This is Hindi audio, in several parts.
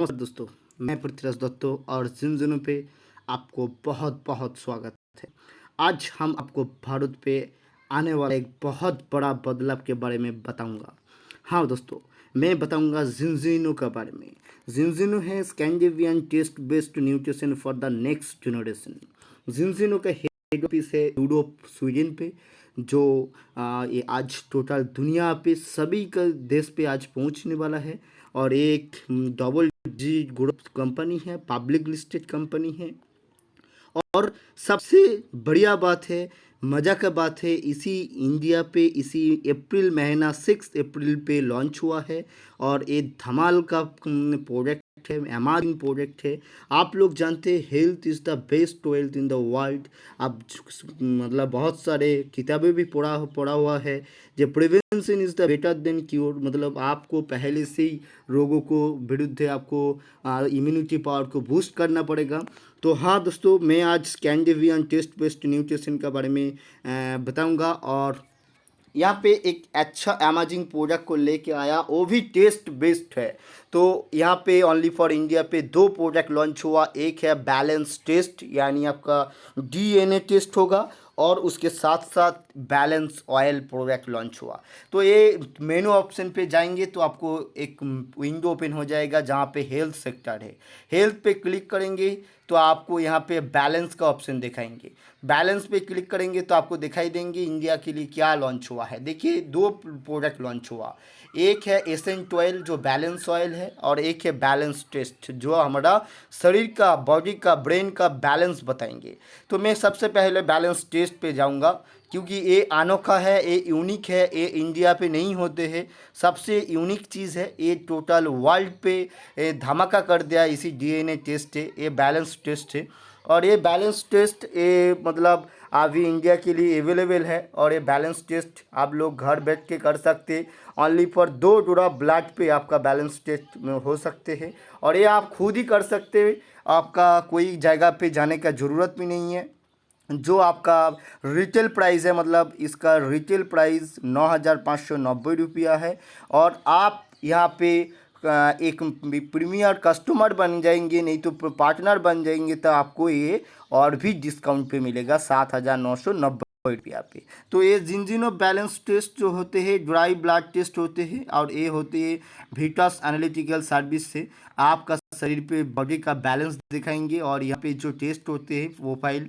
नमस्कार दोस्तों, मैं पृथ्वीराज दत्तो और जिनजिनो पे आपको बहुत बहुत स्वागत है। आज हम आपको भारत पे आने वाला एक बहुत बड़ा बदलाव के बारे में बताऊंगा। हाँ दोस्तों, मैं बताऊंगा जिनजिनो के बारे में। जिनजिनो है Scandinavian test based nutrition for the next generation. Zinzino का हेड ऑफिस है यूरोप स्वीडन पे, जो ये आज टोटल दुनिया पे सभी का देश पे आज पहुंचने वाला है। और एक डबल जी ग्रुप कंपनी है, पब्लिक लिस्टेड कंपनी है। और सबसे बढ़िया बात है, मज़ा का बात है, इसी इंडिया पे इसी अप्रैल महीना 6 अप्रैल पे लॉन्च हुआ है। और ये धमाल का प्रोडक्ट है, अमेजिंग प्रोडक्ट है। आप लोग जानते हैं health is the best wealth in the world. अब मतलब बहुत सारे किताबें भी पढ़ा हुआ है, जो prevention is the better than cure. मतलब आपको पहले से ही रोगों को विरुद्ध आपको इम्यूनिटी पावर को बूस्ट करना पड़ेगा। तो हाँ दोस्तों, मैं आज स्कैंडिनेवियन टेस्ट बेस्ड न्यूट्रिशन के बारे में बताऊंगा। और यहाँ पे एक अच्छा अमेजिंग प्रोडक्ट को लेके आया, वो भी टेस्ट बेस्ड है। तो यहाँ पे ओनली फॉर इंडिया पे 2 प्रोडक्ट लॉन्च हुआ। एक है बैलेंस टेस्ट, यानी आपका डीएनए टेस्ट होगा, और उसके साथ साथ बैलेंस ऑयल प्रोडक्ट लॉन्च हुआ। तो ये मेनू ऑप्शन पे जाएंगे तो आपको एक विंडो ओपन हो जाएगा जहाँ पे हेल्थ सेक्टर है। हेल्थ पे क्लिक करेंगे तो आपको यहाँ पे बैलेंस का ऑप्शन दिखाएंगे। बैलेंस पे क्लिक करेंगे तो आपको दिखाई देंगे इंडिया के लिए क्या लॉन्च हुआ है। देखिए 2 प्रोडक्ट लॉन्च हुआ, एक है एसेंट ऑयल जो बैलेंस ऑयल है, और एक है बैलेंस टेस्ट जो हमारा शरीर का, बॉडी का, ब्रेन का बैलेंस बताएंगे। तो मैं सबसे पहले बैलेंस टेस्ट पे जाऊंगा, क्योंकि ये अनोखा है, ये यूनिक है, ये इंडिया पे नहीं होते हैं। सबसे यूनिक चीज़ है, ये टोटल वर्ल्ड पे धमाका कर दिया। इसी डीएनए टेस्ट है, ये बैलेंस टेस्ट है। और ये बैलेंस टेस्ट ये मतलब अभी इंडिया के लिए अवेलेबल है। और ये बैलेंस टेस्ट आप लोग घर बैठ के कर सकते हैं। ओनली फॉर 2 ड्रॉप ब्लड पे आपका बैलेंस टेस्ट में हो सकते हैं। और ये आप खुद ही कर सकते हैं, आपका कोई जगह पे जाने का ज़रूरत भी नहीं है। जो आपका रिटेल प्राइस है, मतलब इसका रिटेल प्राइस 9,590 रुपया है। और आप यहाँ पे एक प्रीमियर कस्टमर बन जाएंगे, नहीं तो पार्टनर बन जाएंगे, तो आपको ये और भी डिस्काउंट पे मिलेगा 7,990 रुपया पे। तो ये जिनजिनो बैलेंस टेस्ट जो होते हैं ड्राई ब्लड टेस्ट होते हैं, और ये होते हैं वीटस एनालिटिकल सर्विस से आपका शरीर पे बॉडी का बैलेंस दिखाएंगे। और यहाँ पे जो टेस्ट होते हैं वो फाइल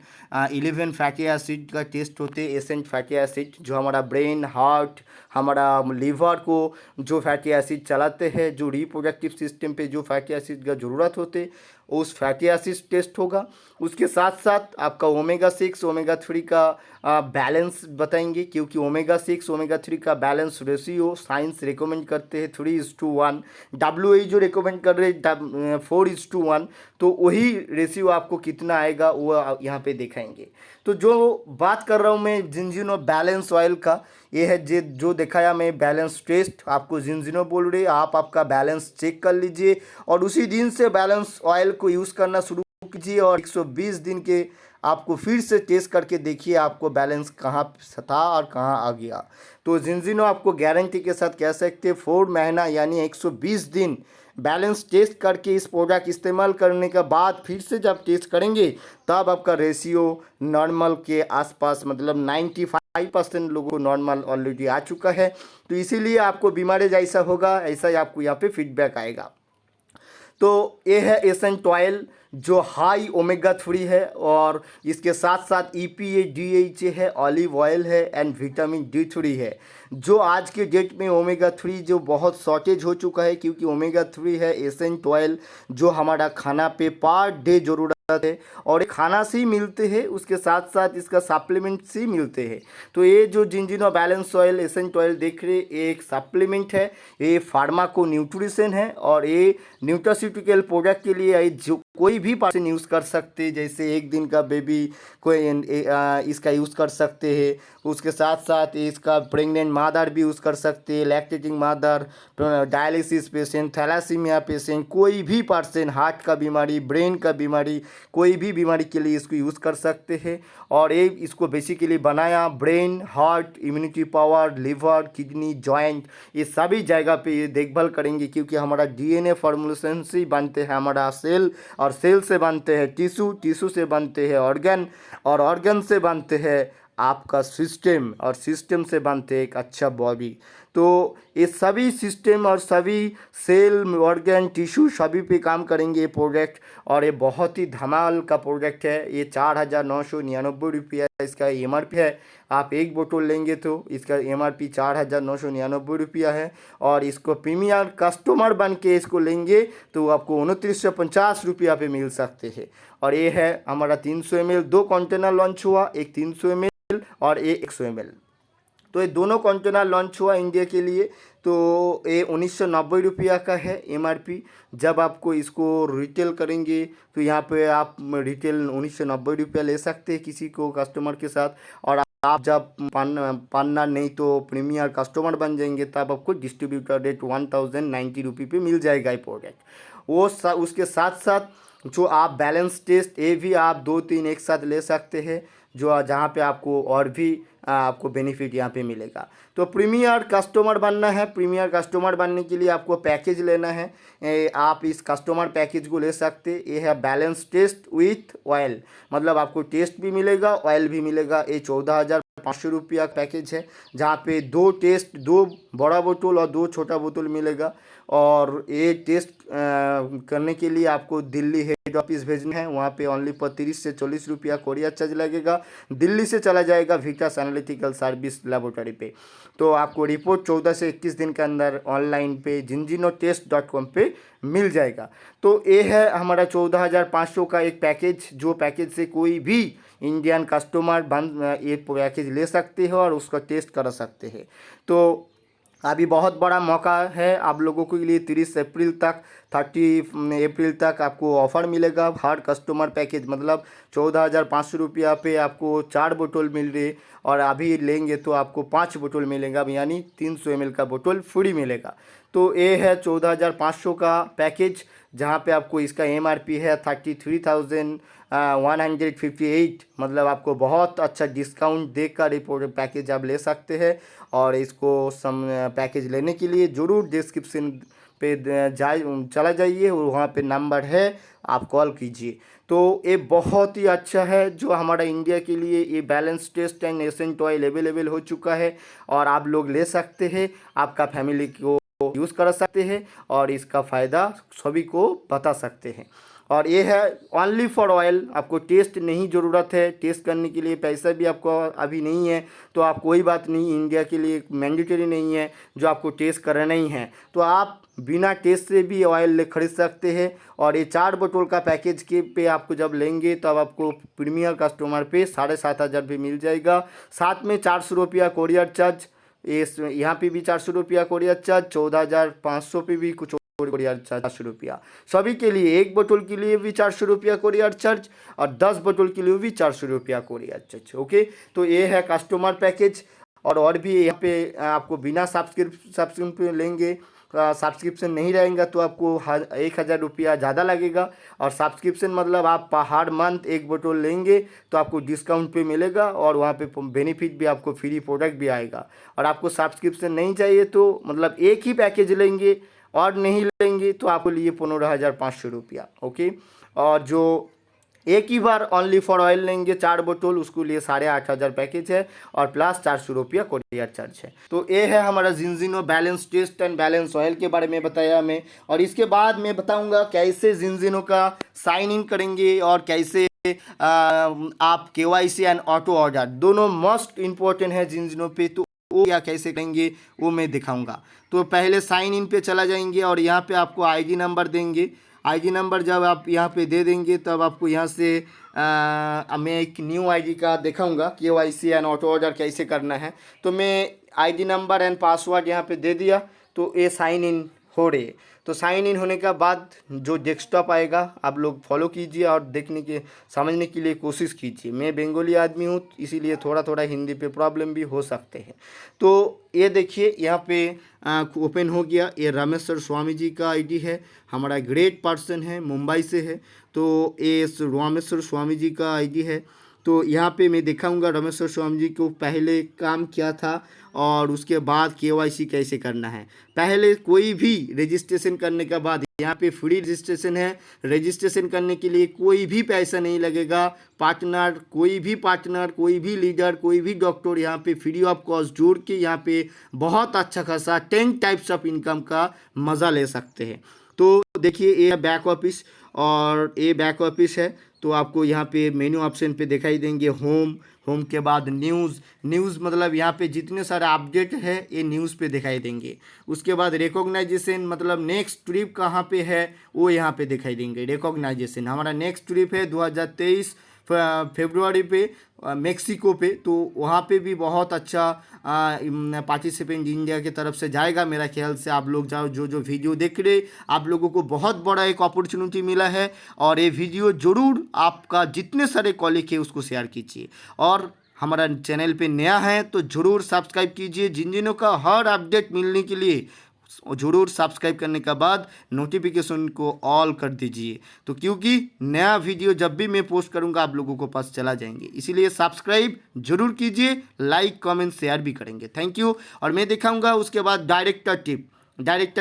11 फैटी एसिड का टेस्ट होते हैं, एसेंट फैटी एसिड जो हमारा ब्रेन, हार्ट, हमारा लीवर को जो फैटी एसिड चलाते हैं, जो रिप्रोडक्टिव सिस्टम पे जो फैटी एसिड का ज़रूरत होते, उस फैटी एसिड टेस्ट होगा। उसके साथ साथ आपका ओमेगा 6 ओमेगा 3 का बैलेंस बताएंगे, क्योंकि ओमेगा 6 ओमेगा 3 का बैलेंस रेशियो साइंस रिकमेंड करते हैं 3:1, WHO रिकमेंड कर रहे 4:1। तो वही रेशियो आपको कितना आएगा वो यहाँ पे दिखाएंगे। तो जो बात कर रहा हूँ मैं जिनजिनो बैलेंस ऑयल का, ये है जो दिखाया मैं बैलेंस टेस्ट, आपको जिनजिनो बोल रहे, आप आपका बैलेंस चेक कर लीजिए और उसी दिन से बैलेंस ऑयल को यूज़ करना शुरू कीजिए। और 120 दिन के आपको फिर से टेस्ट करके देखिए आपको बैलेंस कहाँ था और कहाँ आ गया। तो जिनजिनो आपको गारंटी के साथ कह सकते हैं 4 महीना यानी 120 दिन बैलेंस टेस्ट करके इस प्रोडक्ट इस्तेमाल करने के बाद फिर से जब टेस्ट करेंगे तब आपका रेशियो नॉर्मल के आसपास, मतलब 95% लोगों को नॉर्मल ऑलरेडी आ चुका है। तो इसीलिए आपको बीमारी जैसा होगा ऐसा ही आपको यहाँ पे फीडबैक आएगा। तो ये है एसेंट ऑयल जो हाई ओमेगा 3 है, और इसके साथ साथ EPA DHA है, ऑलिव ऑयल है, एंड विटामिन D3 है। जो आज के डेट में ओमेगा 3 जो बहुत शॉर्टेज हो चुका है, क्योंकि ओमेगा 3 है एसेंट ऑयल जो हमारा खाना पे पर डे ज़रूरत है, और ये खाना से ही मिलते हैं, उसके साथ साथ इसका सप्लीमेंट से ही मिलते हैं। तो ये जो जिनजिनो बैलेंस ऑयल एसेंट ऑयल देख रहे, एक सप्लीमेंट है, ये फार्माको न्यूट्रिशन है, और ये न्यूट्रास्यूटिकल प्रोडक्ट के लिए जो कोई भी पर्सन यूज़ कर सकते हैं, जैसे एक दिन का बेबी कोई इसका यूज़ कर सकते हैं। उसके साथ साथ इसका प्रेग्नेंट मादर भी यूज़ कर सकते हैं, लैक्टेटिंग मादर, डायलिसिस पेशेंट, थैलासीमिया पेशेंट, कोई भी पर्सन, हार्ट का बीमारी, ब्रेन का बीमारी, कोई भी बीमारी के लिए इसको यूज़ कर सकते हैं। और ये इसको बेसिकली बनाया brain, heart, immunity power, liver, kidney, joint, ये सभी जगह पे ये देखभाल करेंगे, क्योंकि हमारा डीएनए फॉर्मुलेशन से बनते हैं हमारा सेल, और सेल से बनते हैं टिश्यू, टिश्यू से बनते हैं ऑर्गन, और ऑर्गन से बनते हैं आपका सिस्टम, और सिस्टम से बनते हैं एक अच्छा बॉडी। तो ये सभी सिस्टम और सभी सेल, ऑर्गन, टिश्यू सभी पे काम करेंगे ये प्रोडक्ट, और ये बहुत ही धमाल का प्रोडक्ट है। ये 4,999 रुपया इसका एमआरपी है। आप एक बोतल लेंगे तो इसका एमआरपी 4,999 रुपया है, और इसको प्रीमियर कस्टमर बन के इसको लेंगे तो आपको 2950 रुपया पे मिल सकते हैं। और ये है हमारा 300 ml, 2 कंटेनर लॉन्च हुआ, एक 300 ml और ये 100 ml। तो ये दोनों कंटेनर लॉन्च हुआ इंडिया के लिए। तो ये 1990 रुपया का है एमआरपी। जब आपको इसको रिटेल करेंगे तो यहाँ पे आप रिटेल 1990 रुपया ले सकते हैं किसी को कस्टमर के साथ, और आप जब पन्ना नहीं तो प्रीमियर कस्टमर बन जाएंगे तब आपको डिस्ट्रीब्यूटर रेट 1090 रुपये पे मिल जाएगा ये प्रोडक्ट। उसके साथ साथ जो आप बैलेंस टेस्ट, ये भी आप 2-3 एक साथ ले सकते हैं, जो जहाँ पे आपको और भी आपको बेनिफिट यहाँ पे मिलेगा। तो प्रीमियर कस्टमर बनना है, प्रीमियर कस्टमर बनने के लिए आपको पैकेज लेना है। आप इस कस्टमर पैकेज को ले सकते। ये है बैलेंस टेस्ट विथ ऑयल, मतलब आपको टेस्ट भी मिलेगा, ऑयल भी मिलेगा। ये 14,500 रुपया पैकेज है, जहाँ पे 2 टेस्ट, 2 बड़ा बोतल और 2 छोटा बोतल मिलेगा। और ये टेस्ट करने के लिए आपको दिल्ली हेड ऑफिस भेजना है, वहाँ पे ओनली पर 30 से 40 रुपया कोरियर चार्ज लगेगा। दिल्ली से चला जाएगा विकास एनालिटिकल सर्विस लेबोरेटरी पे। तो आपको रिपोर्ट 14 से 21 दिन के अंदर ऑनलाइन पे zinzino-test.com पे मिल जाएगा। तो ये है हमारा 14,500 का एक पैकेज, जो पैकेज से कोई भी इंडियन कस्टमर ये पैकेज ले सकते हो और उसका टेस्ट करा सकते हैं। तो अभी बहुत बड़ा मौका है आप लोगों के लिए। 30 अप्रैल तक, 30 अप्रैल तक आपको ऑफ़र मिलेगा। हर कस्टमर पैकेज मतलब 14,500 रुपया पे आपको 4 बोतल मिल रही, और अभी लेंगे तो आपको 5 बोतल मिलेगा, यानी 300 ml का बोतल फ्री मिलेगा। तो ये है 14,500 का पैकेज, जहाँ पे आपको इसका एमआरपी है 33,158, मतलब आपको बहुत अच्छा डिस्काउंट देकर ये पैकेज आप ले सकते हैं। और इसको पैकेज लेने के लिए ज़रूर डिस्क्रिप्शन पे चला जाइए, वहाँ पे नंबर है, आप कॉल कीजिए। तो ये बहुत ही अच्छा है जो हमारा इंडिया के लिए। ये balance test and ascent oil available हो चुका है, और आप लोग ले सकते हैं, आपका फैमिली को यूज़ कर सकते हैं, और इसका फ़ायदा सभी को बता सकते हैं। और ये है ओनली फॉर ऑयल, आपको टेस्ट नहीं ज़रूरत है, टेस्ट करने के लिए पैसा भी आपको अभी नहीं है, तो आप कोई बात नहीं, इंडिया के लिए मैंडेटरी नहीं है जो आपको टेस्ट करना ही है, तो आप बिना टेस्ट से भी ऑयल खरीद सकते हैं। और ये 4 बोतल का पैकेज के पे आपको जब लेंगे तब आपको प्रीमियर कस्टमर पे 7,500 भी मिल जाएगा। साथ में 400 रुपया कोरियर चार्ज, यहाँ पे भी 400 रुपया कोरियर चार्ज, 14,500 पे भी कुछ कोरियर चार्ज 400 रुपया। सभी के लिए, 1 बोतल के लिए भी 400 रुपया कोरियर चार्ज, और 10 बोतल के लिए भी 400 रुपया कोरियर चार्ज। ओके, तो ये है कस्टमर पैकेज। और भी यहाँ पे आपको बिना सब्सक्रिप्शन लेंगे, सब्सक्रिप्शन नहीं रहेगा तो आपको 1,000 रुपया ज़्यादा लगेगा। और सब्सक्रिप्शन मतलब आप हर मंथ 1 बोतल लेंगे तो आपको डिस्काउंट पे मिलेगा, और वहाँ पे बेनिफिट भी, आपको फ्री प्रोडक्ट भी आएगा। और आपको सब्सक्रिप्शन नहीं चाहिए तो मतलब एक ही पैकेज लेंगे और नहीं लेंगे तो आपको लिए 15,500 रुपया। ओके, और जो एक ही बार ओनली फॉर ऑयल लेंगे 4 बोतल, उसको लिए 8,500 पैकेज है, और प्लस 400 रुपया कोरियर चार्ज है। तो ये है हमारा Zinzino balance test and balance oil के बारे में बताया मैं। और इसके बाद मैं बताऊंगा कैसे जिंजिनो का साइन इन करेंगे, और कैसे आप KYC एंड ऑटो ऑर्डर दोनों मोस्ट इम्पोर्टेंट है जिंजिनो पे, तो वो या कैसे करेंगे वो मैं दिखाऊंगा। तो पहले साइन इन पे चला जाएंगे, और यहाँ पे आपको आईडी नंबर देंगे। आईडी नंबर जब आप यहाँ पे दे देंगे तब आपको यहाँ से मैं एक न्यू आईडी का दिखाऊंगा, KYC एंड ऑटो ऑर्डर कैसे करना है। तो मैं आईडी नंबर एंड पासवर्ड यहाँ पे दे दिया, तो ये साइन इन हो रही है। तो साइन इन होने के बाद जो डेस्कटॉप आएगा आप लोग फॉलो कीजिए और देखने के समझने के लिए कोशिश कीजिए। मैं बंगाली आदमी हूँ इसीलिए थोड़ा थोड़ा हिंदी पे प्रॉब्लम भी हो सकते हैं। तो ये देखिए यहाँ पे ओपन हो गया। ये रामेश्वर स्वामी जी का आईडी है, हमारा ग्रेट पर्सन है, मुंबई से है। तो ये रामेश्वर स्वामी जी का आईडी है। तो यहाँ पे मैं दिखाऊंगा रामेश्वर स्वामी जी को पहले काम क्या था और उसके बाद केवाईसी कैसे करना है। पहले कोई भी रजिस्ट्रेशन करने के बाद यहाँ पे फ्री रजिस्ट्रेशन है। रजिस्ट्रेशन करने के लिए कोई भी पैसा नहीं लगेगा। पार्टनर कोई भी लीडर कोई भी डॉक्टर यहाँ पे फ्री ऑफ कॉस्ट जोड़ के यहाँ पे बहुत अच्छा खासा 10 टाइप्स ऑफ इनकम का मज़ा ले सकते हैं। तो देखिए ये बैक ऑफिस और ये बैक ऑफिस है। तो आपको यहाँ पे मेन्यू ऑप्शन पे दिखाई देंगे होम के बाद न्यूज़ मतलब यहाँ पे जितने सारे अपडेट है ये न्यूज़ पे दिखाई देंगे। उसके बाद रिकॉग्नाइजेशन मतलब नेक्स्ट ट्रिप कहाँ पे है वो यहाँ पे दिखाई देंगे। रिकॉग्नाइजेशन हमारा नेक्स्ट ट्रिप है 2023 फरवरी पे मेक्सिको पे। तो वहाँ पे भी बहुत अच्छा पार्टिसिपेंट इंडिया की तरफ से जाएगा। मेरा ख्याल से आप लोग जाओ जो वीडियो देख रहे आप लोगों को बहुत बड़ा एक अपॉर्चुनिटी मिला है। और ये वीडियो ज़रूर आपका जितने सारे कॉलीग है उसको शेयर कीजिए। और हमारा चैनल पे नया है तो ज़रूर सब्सक्राइब कीजिए। जिन का हर अपडेट मिलने के लिए ज़रूर सब्सक्राइब करने के बाद नोटिफिकेशन को ऑल कर दीजिए। तो क्योंकि नया वीडियो जब भी मैं पोस्ट करूंगा आप लोगों को पास चला जाएंगे, इसीलिए सब्सक्राइब जरूर कीजिए, लाइक कमेंट शेयर भी करेंगे। Thank you. और मैं दिखाऊंगा उसके बाद डायरेक्टर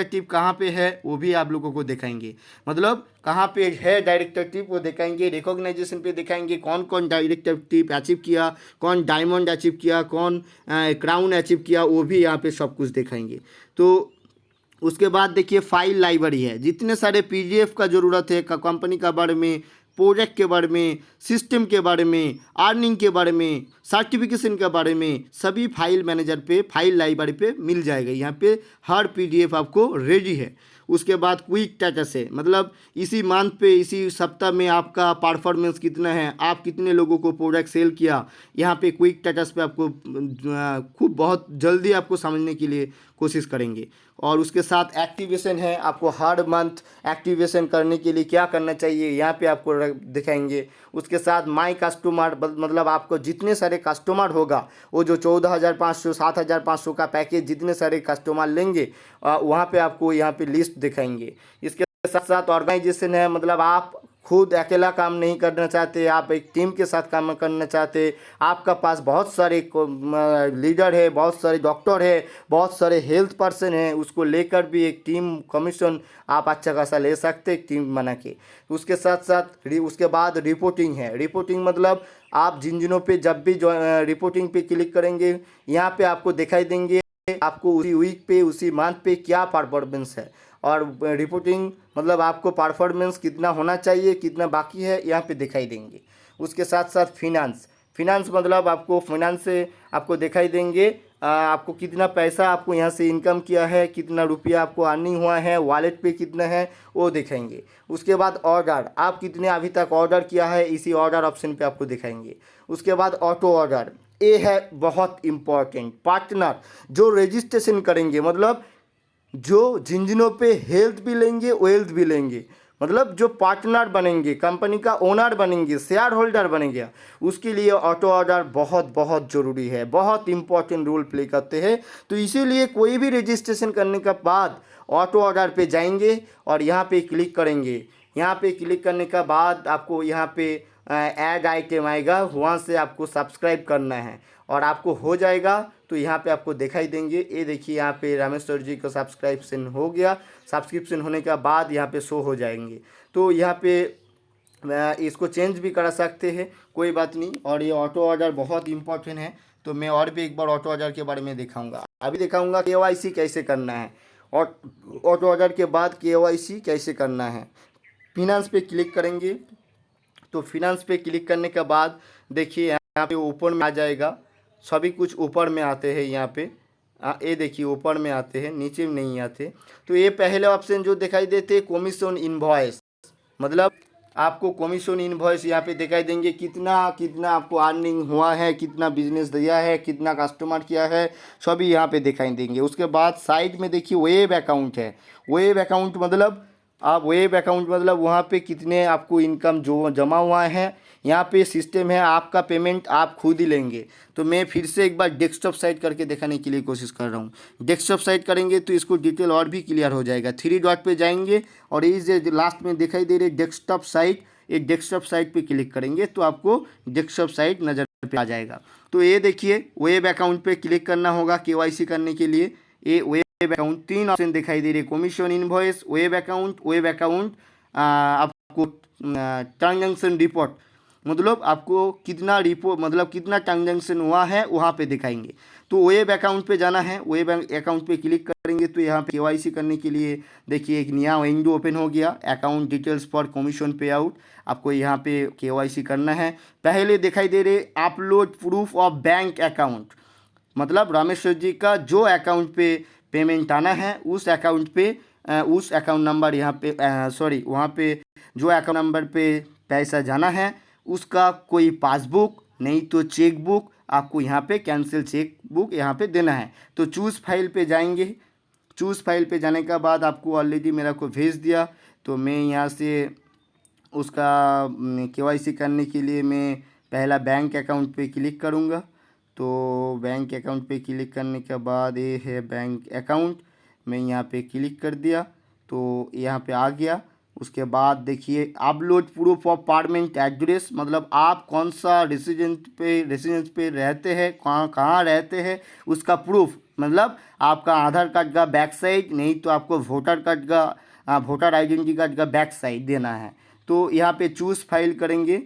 टिप कहाँ पे है वो भी आप लोगों को दिखाएंगे। मतलब कहाँ पे है डायरेक्टर टिप वो दिखाएंगे। रिकॉग्नाइजेशन पे दिखाएंगे कौन कौन डायरेक्टर टिप अचीव किया, कौन डायमंड अचीव किया, कौन क्राउन अचीव किया, वो भी यहाँ पे सब कुछ दिखाएंगे। तो उसके बाद देखिए फाइल लाइब्रेरी है। जितने सारे पीडीएफ का ज़रूरत है कंपनी का बारे में, प्रोजेक्ट के बारे में, सिस्टम के बारे में, अर्निंग के बारे में, सर्टिफिकेशन के बारे में, सभी फाइल मैनेजर पे फाइल लाइब्रेरी पे मिल जाएगा। यहाँ पे हर पीडीएफ आपको रेडी है। उसके बाद क्विक स्टेटस है मतलब इसी मंथ पे इसी सप्ताह में आपका परफॉर्मेंस कितना है, आप कितने लोगों को प्रोडक्ट सेल किया। यहाँ पे क्विक स्टेटस पे आपको खूब बहुत जल्दी आपको समझने के लिए कोशिश करेंगे। और उसके साथ एक्टिवेशन है, आपको हर मंथ एक्टिवेशन करने के लिए क्या करना चाहिए यहाँ पे आपको दिखाएंगे। उसके साथ माई कस्टमर मतलब आपको जितने सारे कस्टमर होगा वो जो 14,500 7,500 का पैकेज जितने सारे कस्टमर लेंगे वहाँ पे आपको यहाँ पे लिस्ट दिखाएंगे। इसके साथ साथ ऑर्गेनाइजेशन है मतलब आप खुद अकेला काम नहीं करना चाहते, आप एक टीम के साथ काम करना चाहते। आपका पास बहुत सारे लीडर है, बहुत सारे डॉक्टर है, बहुत सारे हेल्थ पर्सन है, उसको लेकर भी एक टीम कमीशन आप अच्छा खासा ले सकते एक टीम बना के। उसके साथ साथ उसके बाद रिपोर्टिंग है। रिपोर्टिंग मतलब आप जिन पे जब भी रिपोर्टिंग पे क्लिक करेंगे यहाँ पे आपको दिखाई देंगे आपको उसी वीक पे उसी मंथ पे क्या परफॉर्मेंस है। और रिपोर्टिंग मतलब आपको परफॉर्मेंस कितना होना चाहिए कितना बाकी है यहाँ पे दिखाई देंगे। उसके साथ साथ फिनांस मतलब आपको फाइनेंस से आपको दिखाई देंगे आपको कितना पैसा आपको यहाँ से इनकम किया है, कितना रुपया आपको अर्निंग हुआ है, वॉलेट पे कितना है वो दिखाएंगे। उसके बाद ऑर्डर आप कितने अभी तक ऑर्डर किया है इसी ऑर्डर ऑप्शन पे आपको दिखाएंगे। उसके बाद ऑटो ऑर्डर ये है बहुत इम्पॉर्टेंट। पार्टनर जो रजिस्ट्रेशन करेंगे मतलब जो जिन पे हेल्थ भी लेंगे वेल्थ भी लेंगे मतलब जो पार्टनर बनेंगे कंपनी का ओनर बनेंगे शेयर होल्डर बनेंगे उसके लिए ऑटो ऑर्डर बहुत बहुत ज़रूरी है, बहुत इंपॉर्टेंट रोल प्ले करते हैं। तो इसीलिए कोई भी रजिस्ट्रेशन करने के बाद ऑटो ऑर्डर पे जाएंगे और यहाँ पे क्लिक करेंगे। यहाँ पे क्लिक करने के बाद आपको यहाँ पे ऐड आइटम आएगा, वहाँ से आपको सब्सक्राइब करना है और आपको हो जाएगा। तो यहाँ पे आपको दिखाई देंगे ये देखिए यहाँ पे रामेश्वर जी का सब्सक्रिप्शन हो गया। सब्सक्रिप्शन होने के बाद यहाँ पे शो हो जाएंगे। तो यहाँ पे इसको चेंज भी करा सकते हैं, कोई बात नहीं। और ये ऑटो ऑर्डर बहुत इंपॉर्टेंट है। तो मैं और भी एक बार ऑटो ऑर्डर के बारे में दिखाऊंगा। अभी दिखाऊंगा केवाईसी कैसे करना है और ऑटो ऑर्डर के बाद केवाईसी कैसे करना है। फिनांस पे क्लिक करेंगे। तो फिनांस पे क्लिक करने के बाद देखिए यहाँ पे ऊपर में आ जाएगा, सभी कुछ ऊपर में आते हैं। यहाँ पे ये देखिए ऊपर में आते हैं, नीचे में नहीं आते। तो ये पहले ऑप्शन जो दिखाई देते कमीशन इनवॉइस मतलब आपको कमीशन इनवॉइस यहाँ पे दिखाई देंगे, कितना कितना आपको अर्निंग हुआ है, कितना बिजनेस दिया है, कितना कस्टमर किया है, सभी यहाँ पे दिखाई देंगे। उसके बाद साइड में देखिए वेब अकाउंट है। वेब अकाउंट मतलब आप वेब अकाउंट मतलब वहाँ पे कितने आपको इनकम जो जमा हुआ है। यहाँ पे सिस्टम है आपका पेमेंट आप खुद ही लेंगे। तो मैं फिर से एक बार डेस्कटॉप साइट करके दिखाने के लिए कोशिश कर रहा हूँ। डेस्कटॉप साइट करेंगे तो इसको डिटेल और भी क्लियर हो जाएगा। 3 डॉट पे जाएंगे और ये जो लास्ट में दिखाई दे रही डेस्कटॉप साइट, ये डेस्कटॉप साइट पे क्लिक करेंगे तो आपको डेस्कटॉप साइट नज़र पे आ जाएगा। तो ये देखिए वेब अकाउंट पे क्लिक करना होगा KYC करने के लिए। ये वेब अकाउंट 3 ऑप्शन दिखाई दे रही है, कमीशन इनवॉइस, वेब अकाउंट आपको ट्रांजैक्शन रिपोर्ट मतलब आपको कितना रिपोर्ट मतलब कितना ट्रांजैक्शन हुआ है वहाँ पे दिखाएंगे। तो वेब अकाउंट पे जाना है, वेब अकाउंट पे क्लिक करेंगे तो यहाँ पे KYC करने के लिए देखिए एक नया विंडो ओपन हो गया, अकाउंट डिटेल्स फॉर कमीशन पे आउट। आपको यहाँ पे KYC करना है। पहले दिखाई दे रहे upload proof of bank account, मतलब रामेश्वर जी का जो अकाउंट पे पेमेंट आना है उस अकाउंट पे उस अकाउंट नंबर यहाँ पे वहाँ पे जो अकाउंट नंबर पे पैसा जाना है उसका कोई पासबुक नहीं तो चेक बुक आपको यहाँ पे कैंसिल चेक बुक यहाँ पे देना है। तो चूज़ फाइल पे जाएंगे। चूज़ फाइल पे जाने का बाद आपको ऑलरेडी मेरा को भेज दिया, तो मैं यहाँ से उसका KYC करने के लिए मैं पहला बैंक अकाउंट पे क्लिक करूँगा। तो बैंक अकाउंट पे क्लिक करने के बाद ये है बैंक अकाउंट, मैं यहाँ पे क्लिक कर दिया तो यहाँ पे आ गया। उसके बाद देखिए upload proof of permanent address, मतलब आप कौन सा रेसिडेंस पे रहते हैं, कहाँ रहते हैं उसका प्रूफ, मतलब आपका आधार कार्ड का बैक साइड नहीं तो आपको वोटर आइडेंटिटी कार्ड का बैक साइड देना है। तो यहाँ पे चूज़ फाइल करेंगे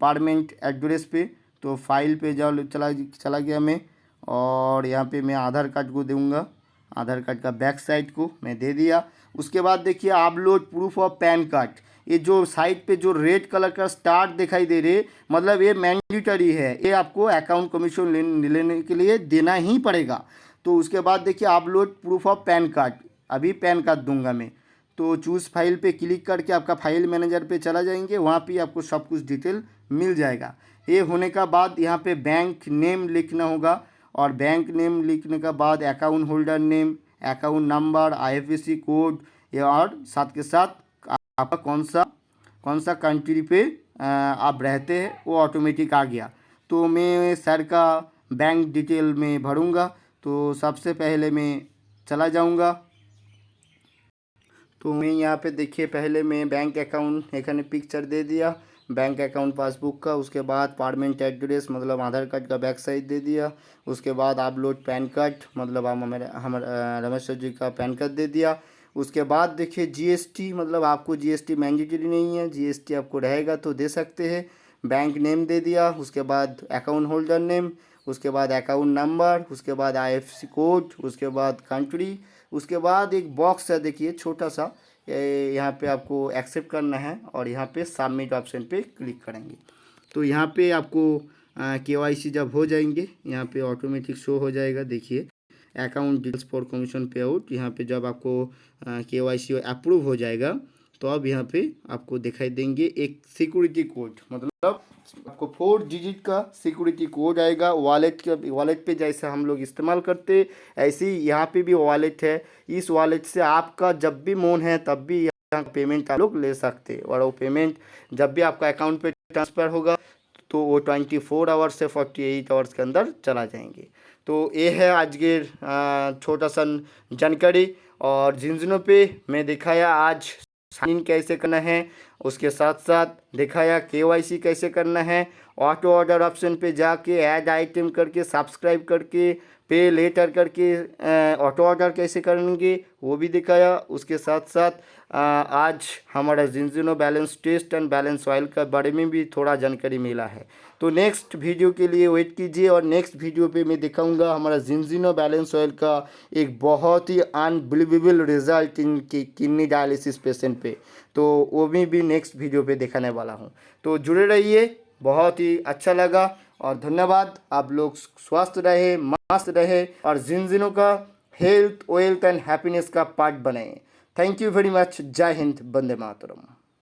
परमानेंट एड्रेस पे, तो फाइल पे चला गया मैं और यहाँ पे मैं आधार कार्ड को दूँगा, आधार कार्ड का बैक साइड को मैं दे दिया। उसके बाद देखिए upload proof of pan card, ये जो साइड पे जो रेड कलर का स्टार दिखाई दे रहे मतलब ये मैंडेटरी है, ये आपको अकाउंट कमीशन लेने के लिए देना ही पड़ेगा। तो उसके बाद देखिए upload proof of pan card, अभी पैन कार्ड दूंगा मैं। तो चूज़ फाइल पे क्लिक करके आपका फाइल मैनेजर पे चला जाएंगे, वहाँ पे आपको सब कुछ डिटेल मिल जाएगा। ये होने का बाद यहाँ पे बैंक नेम लिखना होगा और बैंक नेम लिखने के बाद account holder name, account number, IFSC code और साथ के साथ आपका कौन सा कंट्री पे आप रहते हैं वो ऑटोमेटिक आ गया। तो मैं सर का बैंक डिटेल में भरूँगा। तो सबसे पहले मैं चला जाऊँगा। तो मैं यहाँ पे देखिए पहले मैं बैंक अकाउंट एखाने पिक्चर दे दिया बैंक अकाउंट पासबुक का। उसके बाद परमानेंट एड्रेस मतलब आधार कार्ड का बैक साइड दे दिया। उसके बाद अपलोड पैन कार्ड मतलब हमारे रमेश जी का पैन कार्ड दे दिया। उसके बाद देखिए GST, मतलब आपको GST मैंडेटरी नहीं है, GST आपको रहेगा तो दे सकते हैं। बैंक नेम दे दिया, उसके बाद अकाउंट होल्डर नेम, उसके बाद अकाउंट नंबर, उसके बाद IFSC कोड, उसके बाद कंट्री, उसके बाद एक बॉक्स है देखिए छोटा सा, यहाँ पे आपको एक्सेप्ट करना है और यहाँ पे सबमिट ऑप्शन पे क्लिक करेंगे। तो यहाँ पे आपको KYC जब हो जाएंगे यहाँ पे ऑटोमेटिक शो हो जाएगा। देखिए अकाउंट डिटेल्स फॉर कमीशन पे आउट, यहाँ पे जब आपको KYC अप्रूव हो जाएगा तो अब यहाँ पे आपको दिखाई देंगे एक सिक्योरिटी कोड, मतलब आपको 4 डिजिट का सिक्योरिटी कोड आएगा। वॉलेट पे जैसे हम लोग इस्तेमाल करते ऐसे ही यहाँ पे भी वॉलेट है। इस वॉलेट से आपका जब भी मन है तब भी यहाँ पेमेंट आप लोग ले सकते हैं और वो पेमेंट जब भी आपका अकाउंट पे ट्रांसफ़र होगा तो वो 24 आवर्स से 48 आवर्स के अंदर चला जाएंगे। तो ये है आज के छोटा सा जानकारी। और जिन पे मैं दिखाया आज साइन इन कैसे करना है, उसके साथ साथ दिखाया KYC कैसे करना है, ऑटो ऑर्डर ऑप्शन पे जाके ऐड आइटम करके सब्सक्राइब करके पे लेटर करके ऑटो ऑर्डर कैसे करेंगे वो भी दिखाया। उसके साथ साथ आज हमारा Zinzino balance test and balance oil का बारे में भी थोड़ा जानकारी मिला है। तो नेक्स्ट वीडियो के लिए वेट कीजिए और नेक्स्ट वीडियो पे मैं दिखाऊंगा हमारा जिंजिनो बैलेंस ऑयल का एक बहुत ही अनबिलीवेबल रिजल्ट इनकी किडनी डायलिसिस पेशेंट पे, तो वो भी नेक्स्ट वीडियो पे दिखाने वाला हूँ। तो जुड़े रहिए, बहुत ही अच्छा लगा और धन्यवाद। आप लोग स्वस्थ रहे, मस्त रहे और जिंजिनो का हेल्थ वेल्थ एंड हैप्पीनेस का पार्ट बने। Thank you very much. जय हिंद, वंदे मातरम।